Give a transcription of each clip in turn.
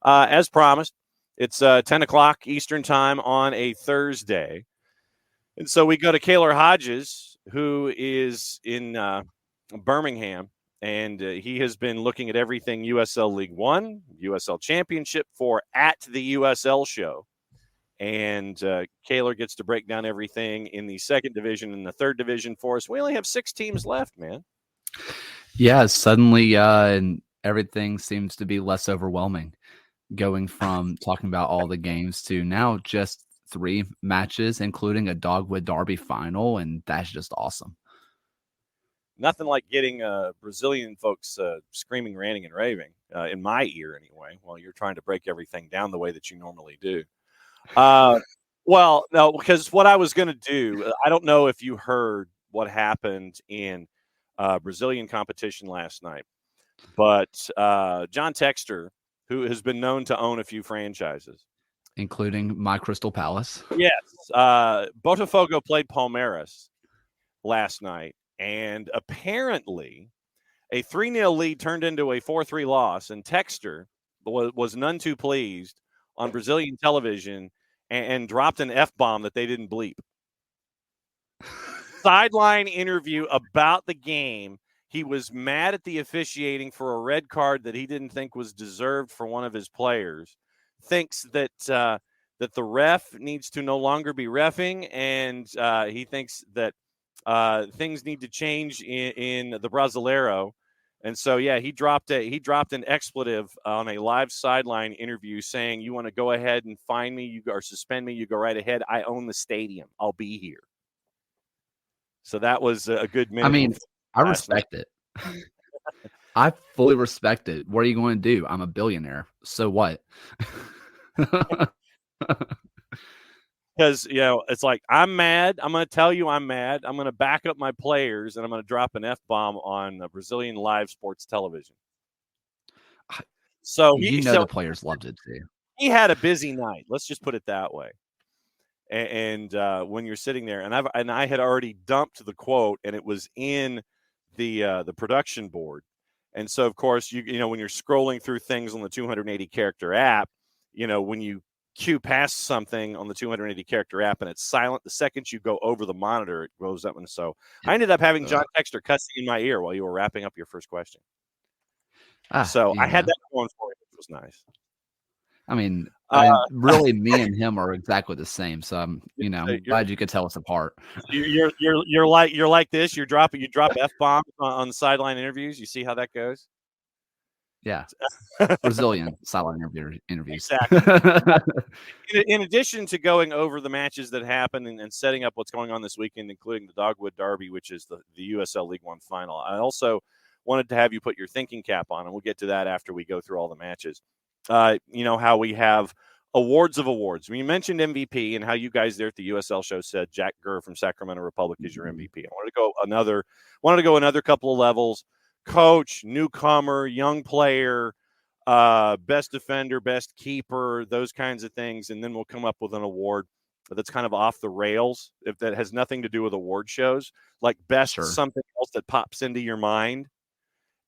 As promised, it's 10 o'clock Eastern time on a Thursday. And so we go to Kaylor Hodges, who is in Birmingham, and he has been looking at everything USL League One, USL Championship for at the USL show. And Kaylor gets to break down everything in the second division and the third division for us. We only have 6 teams left, man. Yeah, suddenly everything seems to be less overwhelming, going from talking about all the games to now just 3 matches, including a Dogwood Derby final, and that's just awesome. Nothing like getting Brazilian folks screaming, ranting, and raving, in my ear anyway, while you're trying to break everything down the way that you normally do. Well, no, because what I was going to do, I don't know if you heard what happened in Brazilian competition last night, but John Texter, who has been known to own a few franchises, including my Crystal Palace. Yes. Botafogo played Palmeiras last night, and apparently a 3-0 lead turned into a 4-3 loss, and Texter was none too pleased on Brazilian television and dropped an F-bomb that they didn't bleep. Sideline interview about the game. He was mad at the officiating for a red card that he didn't think was deserved for one of his players. Thinks that that the ref needs to no longer be reffing, and he thinks that things need to change in the Brasileiro. And so, yeah, he dropped an expletive on a live sideline interview saying, "You want to go ahead and fine me, or suspend me, you go right ahead. I own the stadium. I'll be here." So that was a good minute. I mean, I respect it. I fully respect it. What are you going to do? I'm a billionaire. So what? Because, it's like, I'm mad. I'm going to tell you I'm mad. I'm going to back up my players, and I'm going to drop an F-bomb on Brazilian live sports television. So the players loved it too. He had a busy night. Let's just put it that way. And when you're sitting there, and I had already dumped the quote, and it was in the production board. And so, of course, you know when you're scrolling through things on the 280 character app, when you cue past something on the 280 character app and it's silent, the second you go over the monitor, it goes up. And so I ended up having John Texter cussing in my ear while you were wrapping up your first question. So I had that going for you, which was nice. I mean, really, me and him are exactly the same. So I'm glad you could tell us apart. You're like this. You drop F-bombs on the sideline interviews. You see how that goes? Yeah, Brazilian sideline interviews. Exactly. In addition to going over the matches that happened and setting up what's going on this weekend, including the Dogwood Derby, which is the USL League One final, I also wanted to have you put your thinking cap on, and we'll get to that after we go through all the matches. How we have awards of awards. We mentioned MVP and how you guys there at the USL show said Jack Gurr from Sacramento Republic is your MVP. I wanted to go another couple of levels. Coach, newcomer, young player, best defender, best keeper, those kinds of things, and then we'll come up with an award that's kind of off the rails, if that has nothing to do with award shows, like best something else that pops into your mind.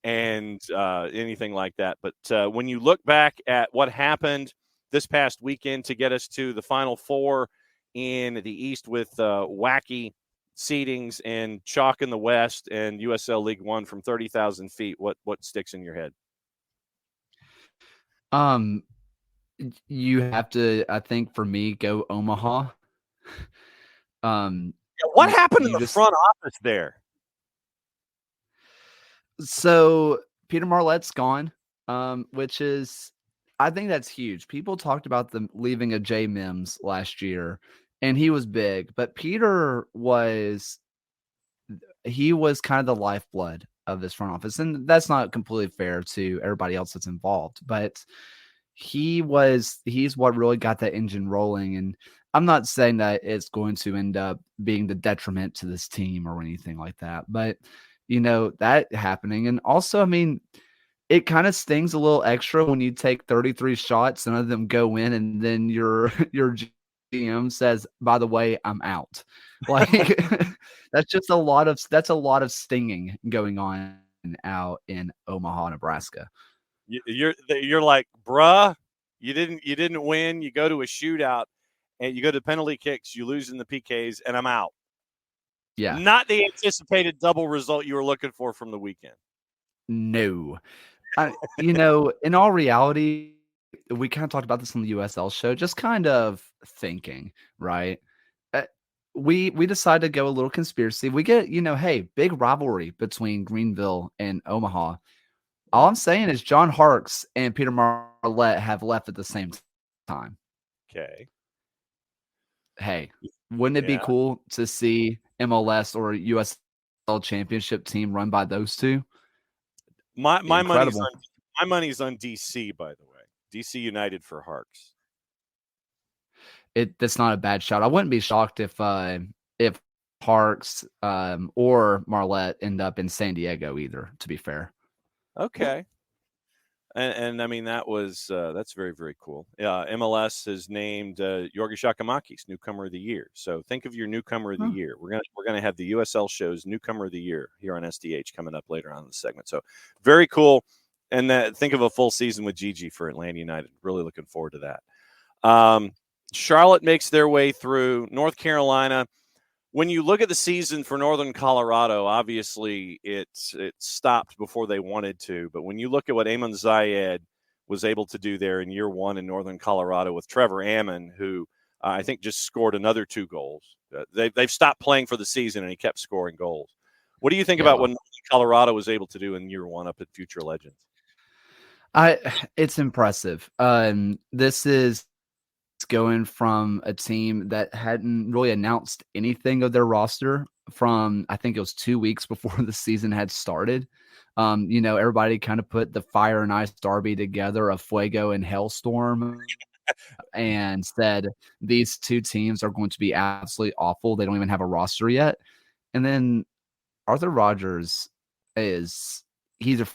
And anything like that. But when you look back at what happened this past weekend to get us to the Final Four in the East with wacky seedings and chalk in the West and USL League One from 30,000 feet, what sticks in your head? You have to, I think, for me, go Omaha. What happened in the front office there? So Peter Marlette's gone, which is, I think that's huge. People talked about them leaving a J Mims last year, and he was big, but Peter was kind of the lifeblood of this front office. And that's not completely fair to everybody else that's involved, but he's what really got that engine rolling. And I'm not saying that it's going to end up being the detriment to this team or anything like that, but that happening. And also, I mean, it kind of stings a little extra when you take 33 shots, none of them go in, and then your GM says, "By the way, I'm out." Like that's a lot of stinging going on out in Omaha, Nebraska. You're like, bruh, You didn't win. You go to a shootout, and you go to penalty kicks. You lose in the PKs, and I'm out. Yeah. Not the anticipated double result you were looking for from the weekend. No. In all reality, we kind of talked about this on the USL show, just kind of thinking, right? Uh, we decided to go a little conspiracy. We get, hey, big rivalry between Greenville and Omaha. All I'm saying is John Harkes and Peter Marlette have left at the same time. Okay. Hey, wouldn't it be Yeah. cool to see MLS or USL championship team run by those two? My Incredible. money's on DC, by the way. DC United for Harks. That's not a bad shot. I wouldn't be shocked if Harkes or Marlette end up in San Diego either, to be fair. Okay. And I mean that's very, very cool. MLS has named Yorgi Shakamakis newcomer of the year. So think of your newcomer of the year. We're gonna have the USL shows newcomer of the year here on SDH coming up later on in the segment. So very cool. And think of a full season with Gigi for Atlanta United. Really looking forward to that. Charlotte makes their way through. North Carolina. When you look at the season for Northern Colorado, obviously it stopped before they wanted to. But when you look at what Amon Zayed was able to do there in year one in Northern Colorado with Trevor Ammon, who I think just scored another 2 goals. They've stopped playing for the season, and he kept scoring goals. What do you think about what Northern Colorado was able to do in year one up at Future Legends? It's impressive. This is going from a team that hadn't really announced anything of their roster from, I think it was 2 weeks before the season had started. Everybody kind of put the fire and ice derby together of Fuego and Hailstorm and said these two teams are going to be absolutely awful. They don't even have a roster yet. And then Arthur Rogers he's a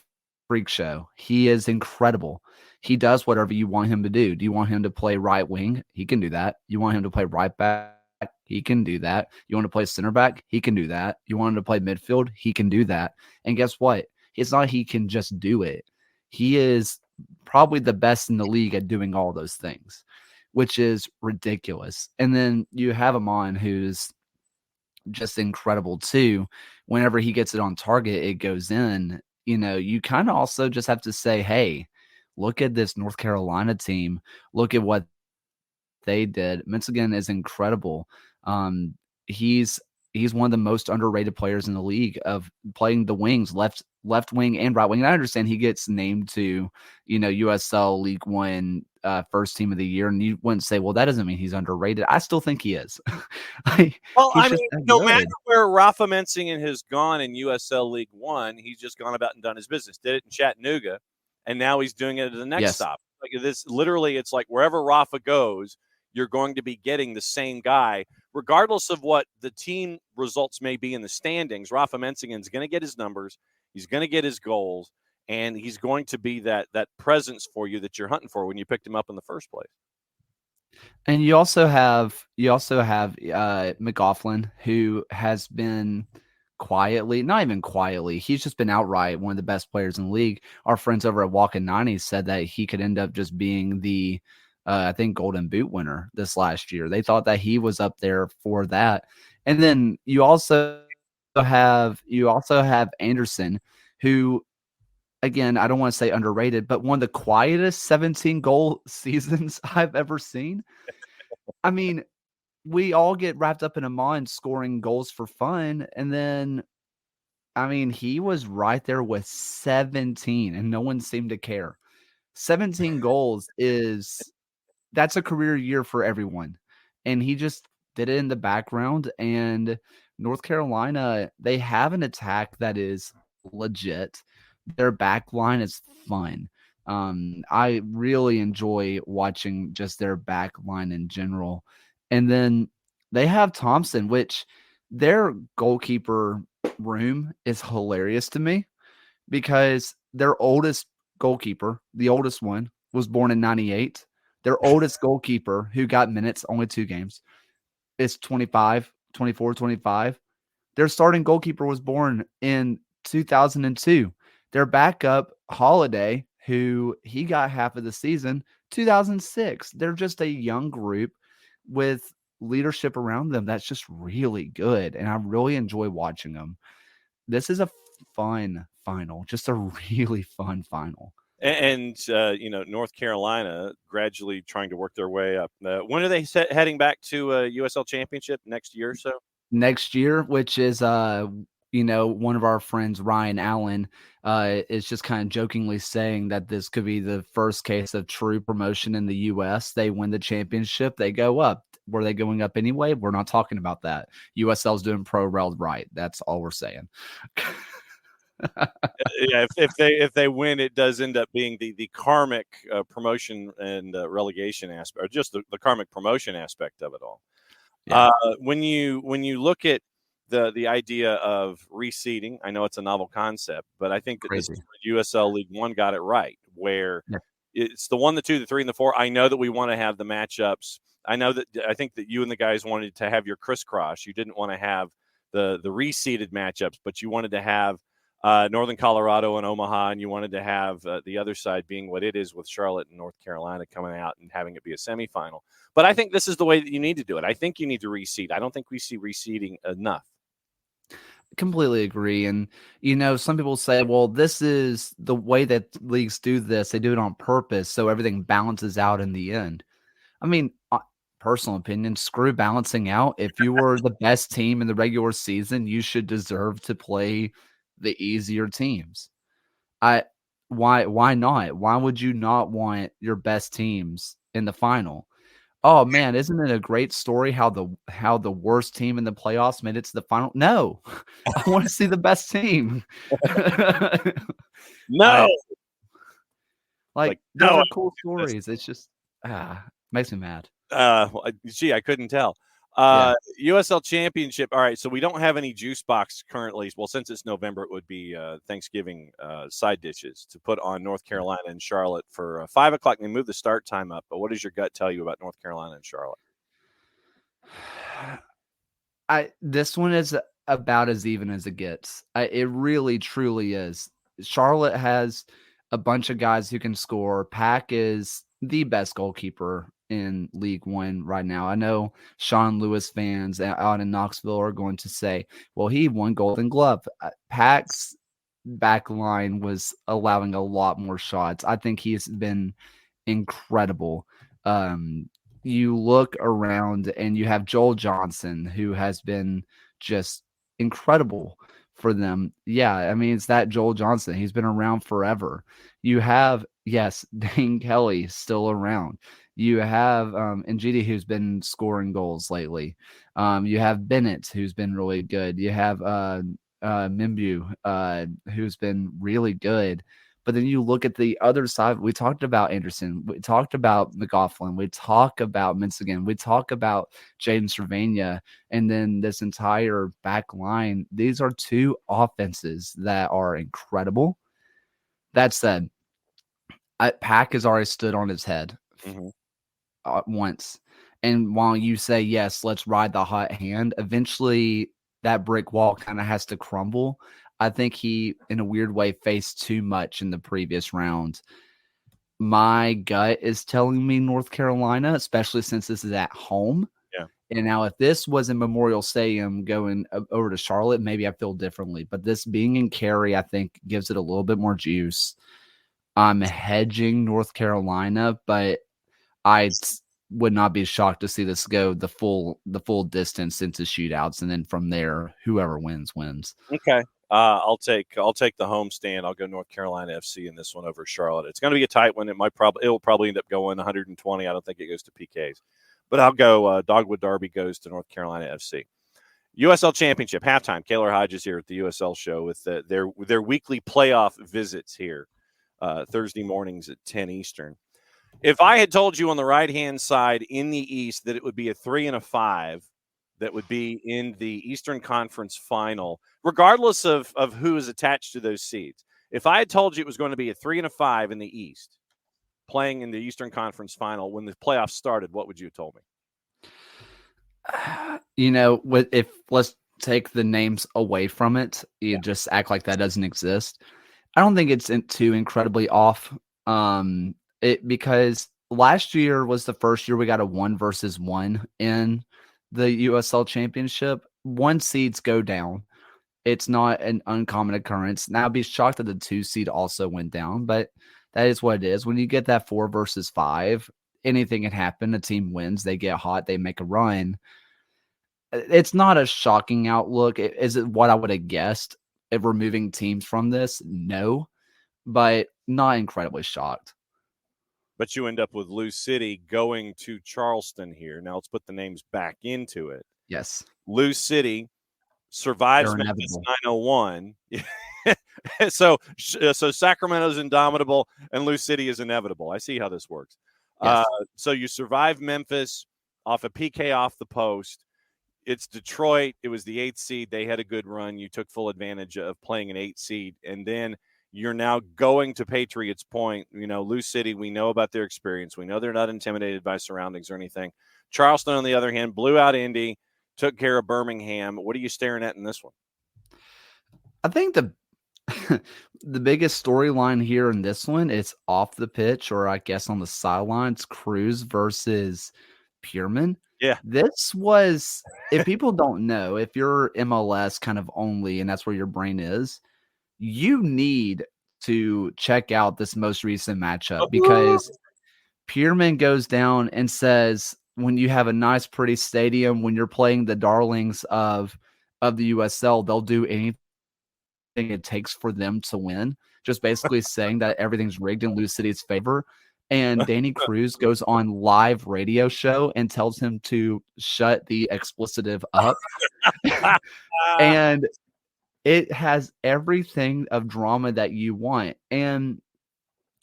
freak show. He is incredible. He does whatever you want him to do. Do you want him to play right wing? He can do that. You want him to play right back? He can do that. You want to play center back? He can do that. You want him to play midfield? He can do that. And guess what? It's not he can just do it. He is probably the best in the league at doing all those things, which is ridiculous. And then you have him on who's just incredible too. Whenever he gets it on target, it goes in. You kind of also just have to say, hey, look at this North Carolina team. Look at what they did. Michigan is incredible. He's one of the most underrated players in the league of playing the wings, left wing and right wing. And I understand he gets named to, USL League One first team of the year, and you wouldn't say, well, that doesn't mean he's underrated. I still think he is. No matter where Rafa Mensingen has gone in USL League One, he's just gone about and done his business. Did it in Chattanooga, and now he's doing it at the next stop. Like this, literally, it's like wherever Rafa goes, you're going to be getting the same guy, regardless of what the team results may be in the standings. Rafa Mensingen's going to get his numbers, he's going to get his goals, and he's going to be that presence for you that you're hunting for when you picked him up in the first place. And you also have McLaughlin, who has been quietly, not even quietly, he's just been outright one of the best players in the league. Our friends over at Walking 90 said that he could end up just being the I think Golden Boot winner this last year. They thought that he was up there for that. And then you also have Anderson, who, again, I don't want to say underrated, but one of the quietest 17-goal seasons I've ever seen. I mean, we all get wrapped up in Amon scoring goals for fun. And then, I mean, he was right there with 17 and no one seemed to care. 17 goals that's a career year for everyone. And he just did it in the background. And North Carolina, they have an attack that is legit. Their back line is fun. I really enjoy watching just their back line in general. And then they have Thompson, which their goalkeeper room is hilarious to me because their oldest goalkeeper, the oldest one, was born in 98. Their oldest goalkeeper, who got minutes, only 2 games, is 25. Their starting goalkeeper was born in 2002. Their backup, Holiday, who he got half of the season, 2006. They're just a young group with leadership around them that's just really good, and I really enjoy watching them. This is a fun final, just a really fun final. And North Carolina gradually trying to work their way up. When are they heading back to USL Championship next year or so? Next year, which is one of our friends, Ryan Allen, is just kind of jokingly saying that this could be the first case of true promotion in the U.S. They win the championship, they go up. Were they going up anyway? We're not talking about that. USL's doing pro rel right. That's all we're saying. Yeah, if they win, it does end up being the karmic promotion and relegation aspect, or just the karmic promotion aspect of it all. Yeah. When you look at the idea of reseeding, I know it's a novel concept, but I think that this USL League One got it right, where it's the 1, the 2, the 3, and the 4. I know that we want to have the matchups. I think that you and the guys wanted to have your crisscross. You didn't want to have the reseeded matchups, but you wanted to have Northern Colorado and Omaha, and you wanted to have the other side being what it is with Charlotte and North Carolina coming out and having it be a semifinal. But I think this is the way that you need to do it. I think you need to reseed. I don't think we see reseeding enough. Completely agree. And, some people say, well, this is the way that leagues do this. They do it on purpose, so everything balances out in the end. I mean, personal opinion, screw balancing out. If you were the best team in the regular season, you should deserve to play the easier teams. Why not? Why would you not want your best teams in the final? Oh man, isn't it a great story how the worst team in the playoffs made it to the final? No. I want to see the best team. No. Those are cool stories. It's just makes me mad. Gee, I couldn't tell. USL Championship. All right, so we don't have any juice box currently. Well, since it's November, it would be Thanksgiving side dishes to put on North Carolina and Charlotte for 5 o'clock. They move the start time up. But what does your gut tell you about North Carolina and Charlotte? This one is about as even as it gets. It really, truly is. Charlotte has a bunch of guys who can score. Pack is the best goalkeeper in League One right now. I know Sean Lewis fans out in Knoxville are going to say, well, he won Golden Glove. Pack's back line was allowing a lot more shots. I think he's been incredible. You look around and you have Joel Johnson, who has been just incredible for them. Yeah, I mean, it's that Joel Johnson. He's been around forever. You have, yes, Dane Kelly still around. You have Njidi, who's been scoring goals lately. You have Bennett, who's been really good. You have Mimbu, who's been really good. But then you look at the other side. We talked about Anderson. We talked about McLaughlin. We talk about Minsigan. We talk about Jaden Cervania. And then this entire back line. These are two offenses that are incredible. That said, Pack has already stood on his head once. And while you say, yes, let's ride the hot hand, eventually that brick wall kind of has to crumble. I think he, in a weird way, faced too much in the previous round. My gut is telling me North Carolina, especially since this is at home. Yeah. And now if this was in Memorial Stadium going over to Charlotte, maybe I feel differently. But this being in Cary, I think gives it a little bit more juice. I'm hedging North Carolina, but I would not be shocked to see this go the full distance into shootouts, and then from there, whoever wins. Okay. I'll take the home stand. I'll go North Carolina FC in this one over Charlotte. It's going to be a tight one. It will probably end up going 120. I don't think it goes to PKs, but I'll go Dogwood Derby goes to North Carolina FC. USL Championship halftime. Kaylor Hodges here at the USL show with their weekly playoff visits here Thursday mornings at 10 Eastern. If I had told you on the right-hand side in the East that it would be a 3 and a 5 that would be in the Eastern Conference final, regardless of who is attached to those seeds. If I had told you it was going to be a 3 and a 5 in the East, playing in the Eastern Conference final when the playoffs started, what would you have told me? If let's take the names away from it, you just act like that doesn't exist. I don't think it's too incredibly off. Because last year was the first year we got a 1-versus-1 in the USL Championship. 1 seeds go down. It's not an uncommon occurrence. Now, I'd be shocked that the 2 seed also went down, but that is what it is. When you get that 4-versus-5, anything can happen. A team wins, they get hot, they make a run. It's not a shocking outlook. Is it what I would have guessed if removing teams from this? No, but not incredibly shocked. But you end up with Lou City going to Charleston here. Now let's put the names back into it. Yes. Lou City survives They're Memphis inevitable. 901. so Sacramento's indomitable and Lou City is inevitable. I see how this works. Yes. So you survive Memphis off a PK off the post. It's Detroit. It was the 8th seed. They had a good run. You took full advantage of playing an 8 seed. And then you're now going to Patriots Point. You know, Lou City, we know about their experience. We know they're not intimidated by surroundings or anything. Charleston, on the other hand, blew out Indy, took care of Birmingham. What are you staring at in this one? I think the biggest storyline here in this one is off the pitch, or I guess on the sidelines, Cruz versus Pierman. Yeah. This was, if people don't know, if you're MLS kind of only, and that's where your brain is, you need to check out this most recent matchup because Pierman goes down and says, when you have a nice, pretty stadium, when you're playing the darlings of the USL, they'll do anything it takes for them to win. Just basically saying that everything's rigged in Lou City's favor. And Danny Cruz goes on live radio show and tells him to shut the explicitive up. And it has everything of drama that you want. And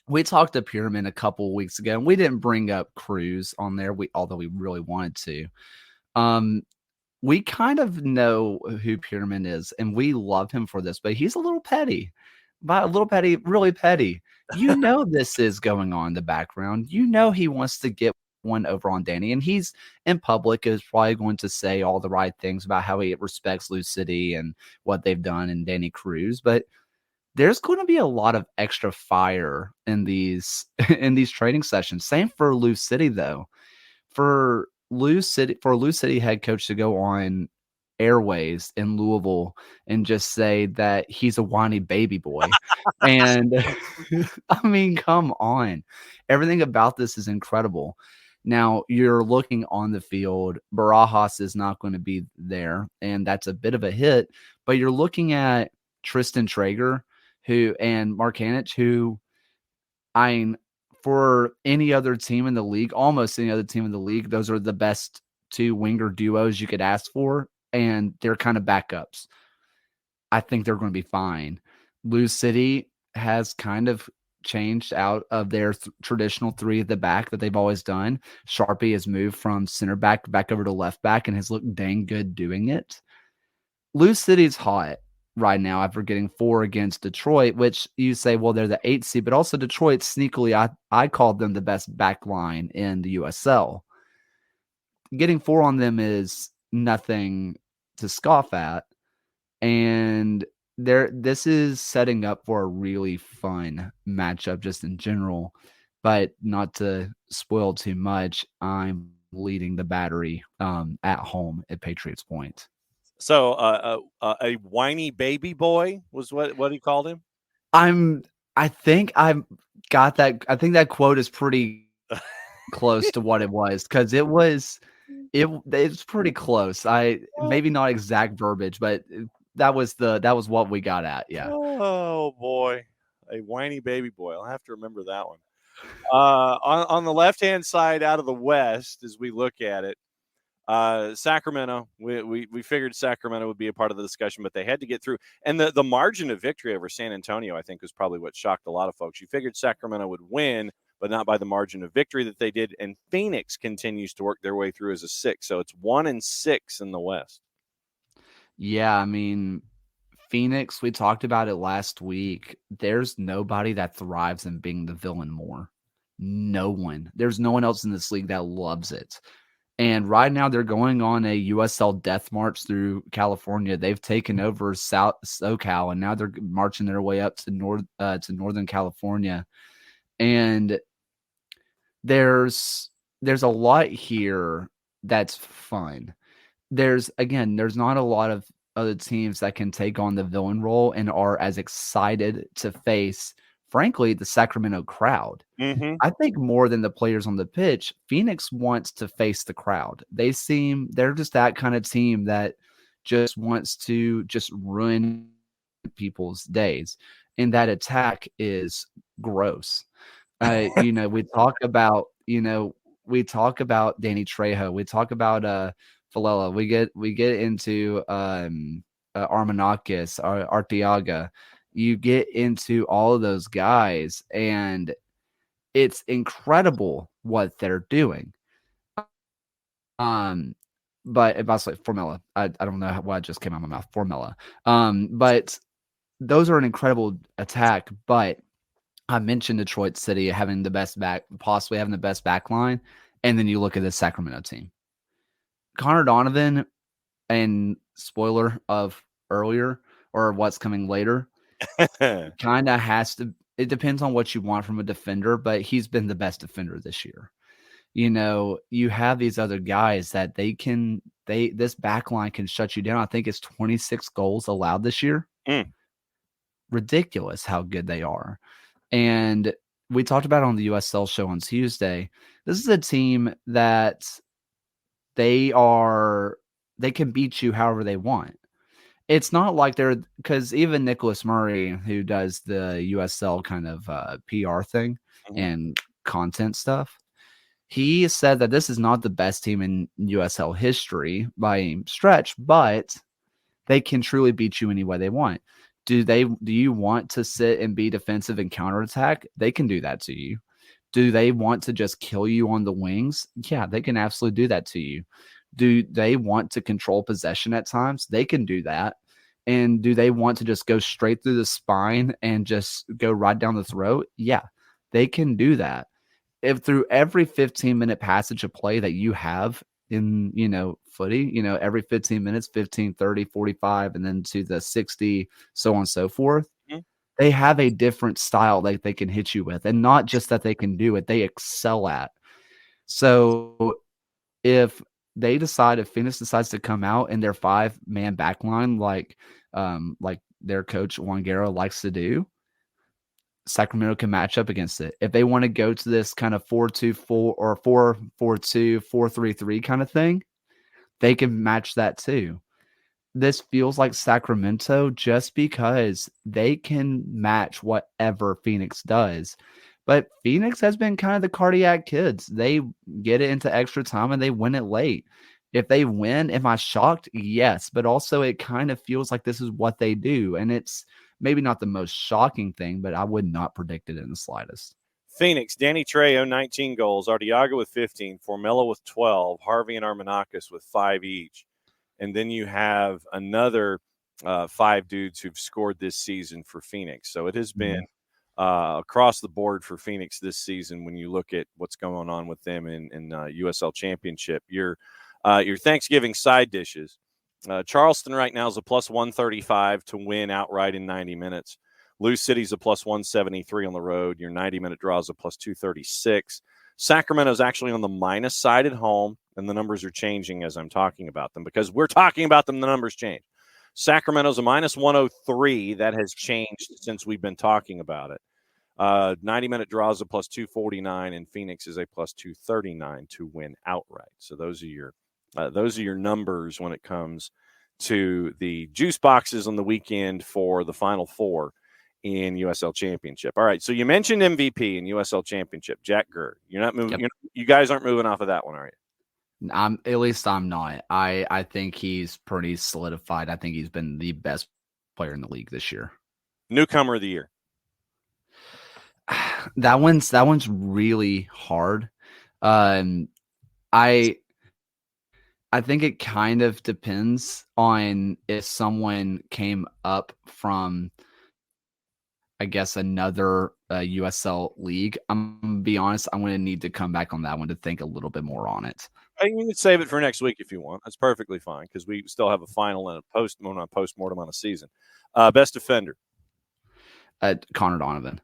we talked to Pierman a couple weeks ago, and we didn't bring up Cruz on there, although we really wanted to. We kind of know who Pierman is, and we love him for this, but he's a little petty. By a little petty, really petty. You know this is going on in the background. You know he wants to get one over on Danny, and he's in public is probably going to say all the right things about how he respects Lou City and what they've done and Danny Cruz, but there's going to be a lot of extra fire in these in these training sessions. Same for Lou City, though. For Lou City head coach to go on airways in Louisville and just say that he's a whiny baby boy. And I mean, come on. Everything about this is incredible. Now, you're looking on the field, Barajas is not going to be there, and that's a bit of a hit, but you're looking at Tristan Traeger and Mark Hanich, who, I mean, for any other team in the league, almost any other team in the league, those are the best 2 winger duos you could ask for, and they're kind of backups. I think they're going to be fine. Lou City has kind of changed out of their traditional 3 at the back that they've always done. Sharpie has moved from center back over to left back and has looked dang good doing it. Lou City's hot right now after getting 4 against Detroit, which you say, well, they're the 8th seed, but also Detroit sneakily, I called them the best back line in the USL. Getting 4 on them is nothing to scoff at. And this is setting up for a really fun matchup just in general, but not to spoil too much, I'm leading the battery at home at Patriots Point. So a whiny baby boy was what he called him? I think I've got that. I think that quote is pretty close to what it was, because it's pretty close. Maybe not exact verbiage, but that was what we got at. Yeah. Oh boy, a whiny baby boy. I'll have to remember that one. On the left-hand side out of the West, as we look at it, Sacramento, we figured Sacramento would be a part of the discussion, but they had to get through. And the margin of victory over San Antonio, I think, was probably what shocked a lot of folks. You figured Sacramento would win, but not by the margin of victory that they did. And Phoenix continues to work their way through as a 6. So it's 1-6 in the West. Yeah, I mean, Phoenix, we talked about it last week. There's nobody that thrives in being the villain more. No one. There's no one else in this league that loves it. And right now they're going on a USL death march through California. They've taken over SoCal, and now they're marching their way up to Northern California. And there's a lot here that's fun. There's not a lot of other teams that can take on the villain role and are as excited to face, frankly, the Sacramento crowd. Mm-hmm. I think more than the players on the pitch, Phoenix wants to face the crowd. They're just that kind of team that just wants to just ruin people's days. And that attack is gross. You know, we talk about Danny Trejo, we talk about Falella, we get into Armanakis, Arteaga. You get into all of those guys, and it's incredible what they're doing. But if I say Formella, I don't know why it just came out of my mouth. Formella. But those are an incredible attack. But I mentioned Detroit City having the best possibly having the best back line, and then you look at the Sacramento team. Connor Donovan, and spoiler of earlier or what's coming later, kind of has to. It depends on what you want from a defender, but he's been the best defender this year. You know, you have these other guys that this back line can shut you down. I think it's 26 goals allowed this year. Ridiculous how good they are. And we talked about it on the USL show on Tuesday. This is a team that they can beat you however they want. It's not like because even Nicholas Murray, who does the USL kind of PR thing and content stuff, he said that this is not the best team in USL history by any stretch, but they can truly beat you any way they want. Do you want to sit and be defensive and counterattack? They can do that to you. Do they want to just kill you on the wings? Yeah, they can absolutely do that to you. Do they want to control possession at times? They can do that. And do they want to just go straight through the spine and just go right down the throat? Yeah, they can do that. If through every 15-minute passage of play that you have in, footy, every 15 minutes, 15, 30, 45, and then to the 60, so on and so forth, they have a different style that they can hit you with. And not just that they can do it, they excel at. So if Phoenix decides to come out in their 5-man back line like their coach Wangaro likes to do, Sacramento can match up against it. If they want to go to this kind of 4-2-4 or 4-4-2, 4-3-3 kind of thing, they can match that too. This feels like Sacramento just because they can match whatever Phoenix does. But Phoenix has been kind of the cardiac kids. They get it into extra time and they win it late. If they win, am I shocked? Yes. But also it kind of feels like this is what they do. And it's maybe not the most shocking thing, but I would not predict it in the slightest. Phoenix, Danny Trejo, 19 goals. Arteaga with 15. Formella with 12. Harvey and Armanakis with 5 each. And then you have another 5 dudes who've scored this season for Phoenix. So it has been across the board for Phoenix this season when you look at what's going on with them in USL Championship. Your Thanksgiving side dishes. Charleston right now is a plus 135 to win outright in 90 minutes. Lou City's a plus 173 on the road. Your 90-minute draw is a plus 236. Sacramento's actually on the minus side at home, and the numbers are changing as I'm talking about them. Because we're talking about them, the numbers change. Sacramento's a minus 103. That has changed since we've been talking about it. 90-minute draw is a plus 249, and Phoenix is a plus 239 to win outright. So those are your numbers when it comes to the juice boxes on the weekend for the Final Four in USL Championship. All right, so you mentioned MVP in USL Championship, Jack Gurr. You're not moving. Yep. You guys aren't moving off of that one, are you? At least I'm not. I think he's pretty solidified. I think he's been the best player in the league this year. Newcomer of the year. That one's really hard. I think it kind of depends on if someone came up from, I guess, another USL league. I'm going to be honest, I'm going to need to come back on that one to think a little bit more on it. You can save it for next week if you want. That's perfectly fine because we still have a final and a post-mortem on a season. Best defender. Connor Donovan.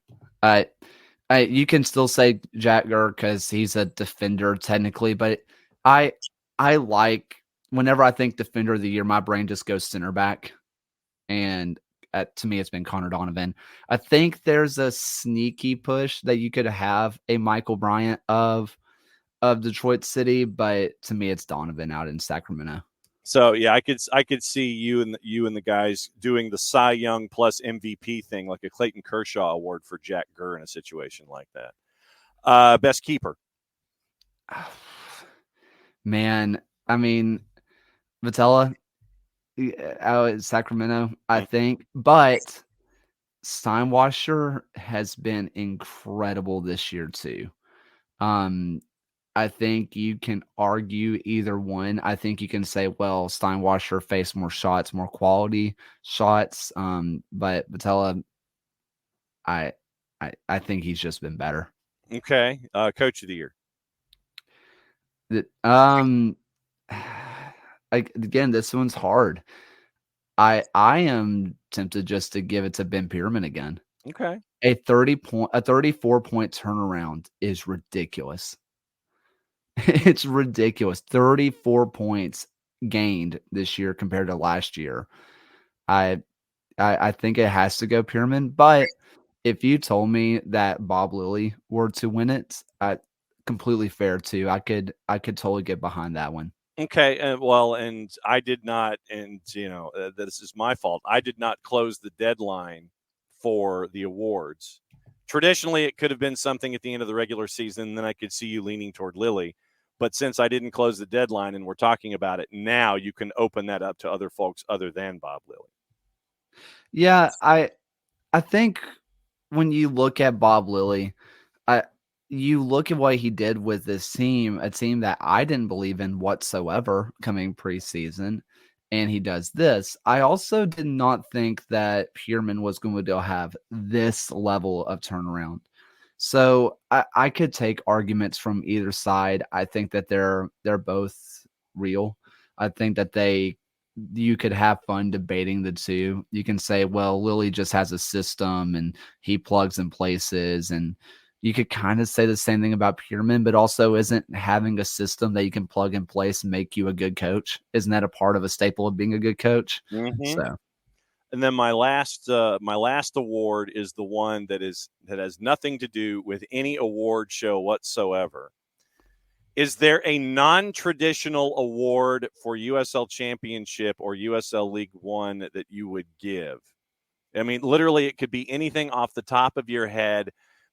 You can still say Jack Gurr because he's a defender technically, but I I like whenever I think defender of the year, my brain just goes center back, and to me, it's been Connor Donovan. I think there's a sneaky push that you could have a Michael Bryant of Detroit City, but to me, it's Donovan out in Sacramento. So yeah, I could see you and the guys doing the Cy Young plus MVP thing, like a Clayton Kershaw award for Jack Gurr in a situation like that. Best keeper. Man, I mean, Vitello out in Sacramento, I think, but Steinwasser has been incredible this year too. Um, I think you can argue either one. I think you can say, well, Steinwasser faced more shots, more quality shots. But Vitello, I, I think he's just been better. Okay. Coach of the year. Um, again, this one's hard. I am tempted just to give it to Ben Pierman again. Okay. A 34 point turnaround is ridiculous. It's ridiculous. 34 points gained this year compared to last year. I I think it has to go Pierman, but if you told me that Bob Lilly were to win it, completely fair too. I could totally get behind that one. Okay, well, and I did not, and this is my fault. I did not close the deadline for the awards. Traditionally, it could have been something at the end of the regular season, and then I could see you leaning toward Lilly. But since I didn't close the deadline and we're talking about it now, you can open that up to other folks other than Bob Lilly. Yeah, I think when you look at Bob Lilly, I you look at what he did with this team, a team that I didn't believe in whatsoever coming preseason, and he does this. I also did not think that Pierman was going to have this level of turnaround. So I could take arguments from either side. I think that they're both real. I think that you could have fun debating the two. You can say, well, Lilly just has a system and he plugs in places, and you could kind of say the same thing about Pierman, but also isn't having a system that you can plug in place make you a good coach? Isn't that a part of a staple of being a good coach? Mm-hmm. So, And then my last award is the one that has nothing to do with any award show whatsoever. Is there a non-traditional award for USL Championship or USL League One that you would give? I mean, literally, it could be anything off the top of your head.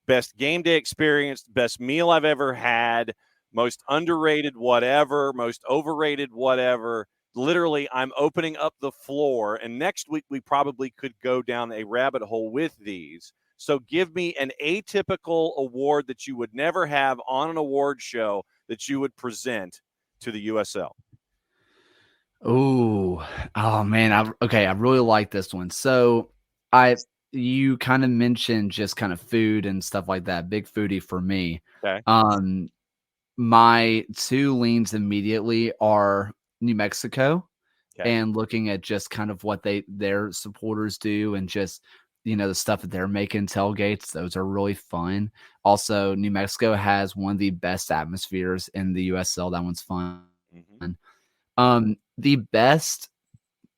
Best game day experience, best meal I've ever had, most underrated whatever, most overrated whatever. Literally, I'm opening up the floor, and next week we probably could go down a rabbit hole with these. So give me an atypical award that you would never have on an award show that you would present to the USL. oh man, I really like this one. So I you kind of mentioned just kind of food and stuff like that. Big foodie for me. Okay. Um, my two leans immediately are New Mexico Okay. and looking at just kind of what their supporters do and just the stuff that they're making tailgates. Those are really fun. Also, New Mexico has one of the best atmospheres in the USL. That one's fun. Mm-hmm. Um, the best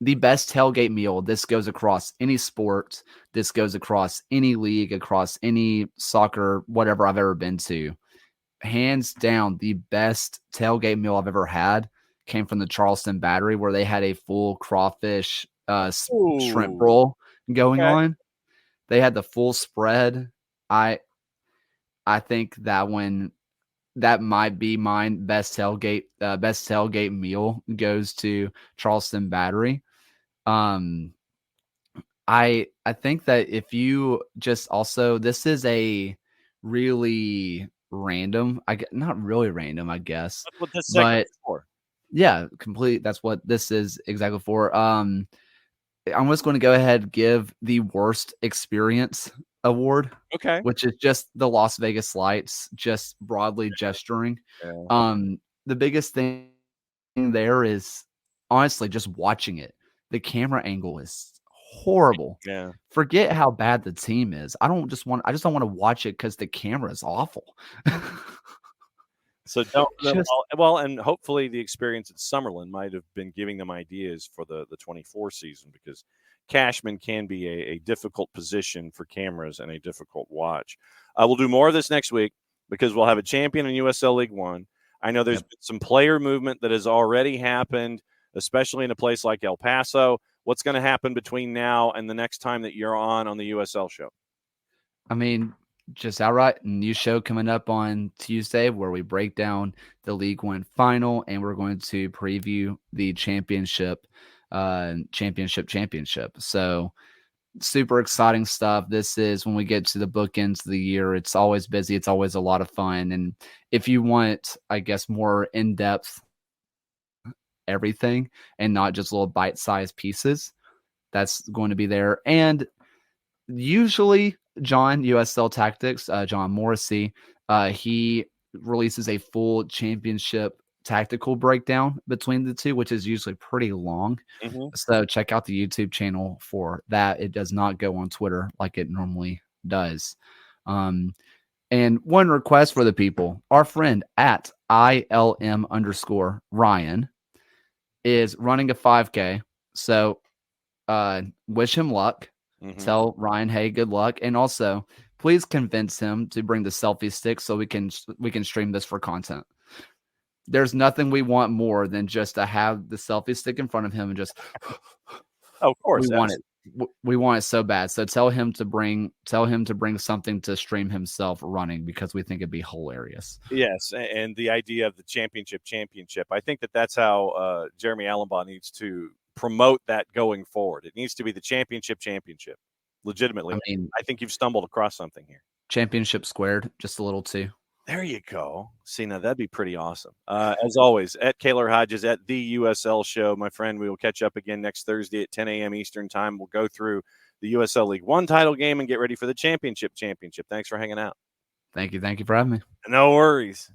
tailgate meal. This goes across any sport. This goes across any league, across any soccer, whatever I've ever been to. Hands down, the best tailgate meal I've ever had came from the Charleston Battery, where they had a full crawfish shrimp Ooh. roll going Okay. on. They had the full spread. I I think that might be mine. Best tailgate meal goes to Charleston Battery. Um, I think that if you just also this is a really random, not really random, I guess, That's what this segment but is for. yeah, complete. That's what this is exactly for. I'm just going to go ahead and give the worst experience award, Okay. which is just the Las Vegas Lights, just broadly gesturing. Yeah. The biggest thing there is honestly just watching it. The camera angle is horrible. Yeah. Forget how bad the team is. I just don't want to watch it because the camera is awful. So don't Just well, and hopefully the experience at Summerlin might have been giving them ideas for the 24 season, because Cashman can be a difficult position for cameras and a difficult watch. We'll do more of this next week because we'll have a champion in USL League One. I know there's been some player movement that has already happened, especially in a place like El Paso. What's going to happen between now and the next time that you're on the USL show? I mean, just outright new show coming up on Tuesday where we break down the League One final, and we're going to preview the championship. So super exciting stuff. This is when we get to the bookends of the year. It's always busy. It's always a lot of fun. And if you want, I guess, more in-depth everything and not just little bite-sized pieces, that's going to be there. And usually John, USL Tactics, John Morrissey, he releases a full championship tactical breakdown between the two, which is usually pretty long. Mm-hmm. So check out the YouTube channel for that. It does not go on Twitter like it normally does. And one request for the people, our friend at ILM_Ryan is running a 5K. So wish him luck. Mm-hmm. Tell Ryan, hey, good luck. And also, please convince him to bring the selfie stick so we can stream this for content. There's nothing we want more than just to have the selfie stick in front of him and just of course we want it. We want it so bad. So tell him to bring something to stream himself running, because we think it'd be hilarious. Yes, and the idea of the championship. I think that's how Jeremy Allenbaugh needs to promote that going forward. It needs to be the championship. Legitimately, I think you've stumbled across something here. Championship squared, just a little too. There you go. See, now that'd be pretty awesome. As always, at Kaylor Hodges at the USL show, my friend. We will catch up again next Thursday at 10 a.m. Eastern time. We'll go through the USL League One title game and get ready for the championship. Thanks for hanging out. Thank you for having me. No worries.